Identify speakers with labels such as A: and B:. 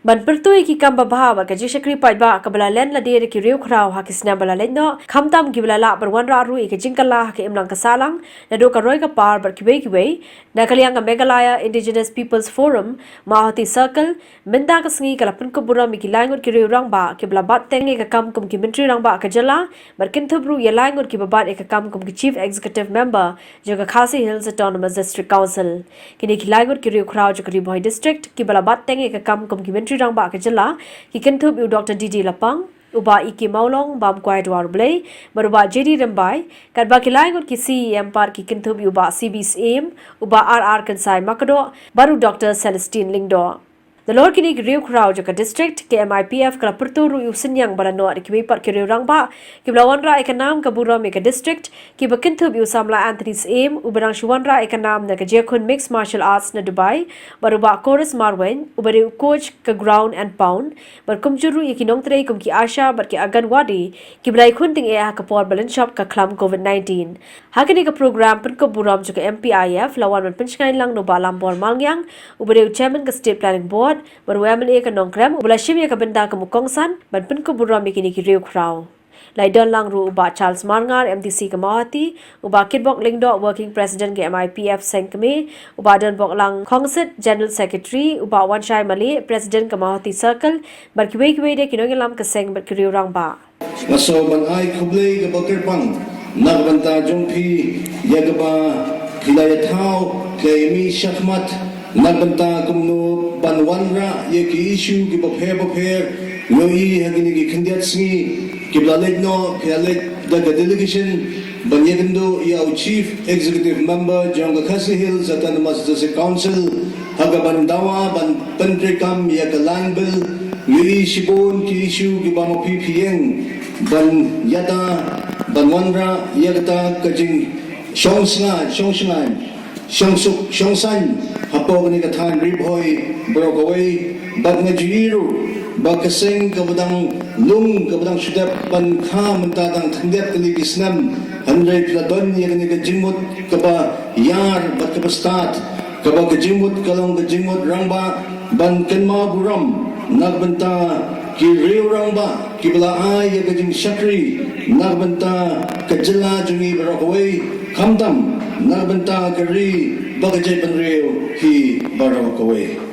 A: ban pyrto ki kamba babha ka jingshakri paidbah kabala len lade ki riew khraw ha ki snem bala leno khamtam ki bala la bar wanrah ru ki jingkylla ha ki imlang ka sahlang naduh ka roi ka par bar kiwei na kaliang Meghalaya Indigenous Peoples Forum Mawhati Circle minda ka sngi kala Pynkup Burom ki Ngut ki Myntri Rangbah ki bala bat tenge ka kam kum ki Myntri Rangbah ka jala bar kinthubru ya Ngut ki babat e ka kam kum ki Chief Executive Member jo ka Khasi Hills Autonomous District Council kini ki Ngut ki riew khraw jo ka Ri Bhoi district ki bala bat tenge ka kam kum ki Myntri Rangbah ka jala ki kinthub Dr. D.D Lapang Bah E.K Mawlong Bah J.D Bah J.D Rymbai Bah Ngut ki CEM par ki kinthub Bah C.B Syiem Bah RR Kynsai Makdoh baru Dr. Celestine Lyngdoh The Lord kini riew khraw jaka district ke MIPF kala pyrto ru usinyang bala no ki kiwei par ki riew rangbah ki bala wanrah e ka nam ka burom e ka district ki bakinthub samla Anthony's aim ubarang wanrah e ka nam na ka jekun mixed martial arts na Dubai baru ba chorus marwen ubari coach ka ground and pound bar kumjuru e ki nongtre kum ki asha bar ki aganwadi ki bala khunting e ha ka por balance shop ka khlam COVID-19 hakini ka program Pynkup Burom jaka MPIF lawan man Celestine Lyngdoh ba lambor malngyang ubari chairman ka state planning board baru MLA ka nongkrem ubala shimya ka benda ka mukongsan ban Pynkup Burom kini ki riew khraw Laidon lang ru uba Charles Marngar MDC ka Mawhati uba Kitbok Lyngdoh working president ke MIPF sengkme uba don bok lang Khongsit general secretary uba Wanshai Mali president ka Mawhati Circle bar kiwei de kinongilam ka seng bar ki riew rangbah
B: maso ban ai khublei ka bakir pang nagbanta jongphi yagaba khilaya thau ke mi shakmat nagbanta kumno ban wanrah ye ki issue ki bapher ngoi hagini ki khindiat sngi ki blalet no phialet the delegation ban yegndo ya chief executive member jong Khasi Hills Autonomous District Council hagaban dawa ban pentrikam ya kalang bill ngoi shibon ki issue ki bamapi phieng ban yata ban wanrah yagata kajing Shongsan hapog ni kathan Ri Bhoi Brokaway bag ngajiru bag kasing kabadang lung kabadang sudap ban kham tadang thandep kali kisnam handre pladon ni ni kajimut kaba yar bag kabastat kaba kajimut kalong kajimut Rangbah ban kenma buram nagbanta ki riew rangbah ki bala ay jingshakri nagbanta kajilla jungi Brokaway khamtam nagbanta kari Bah J.D Rymbai ki Barokaway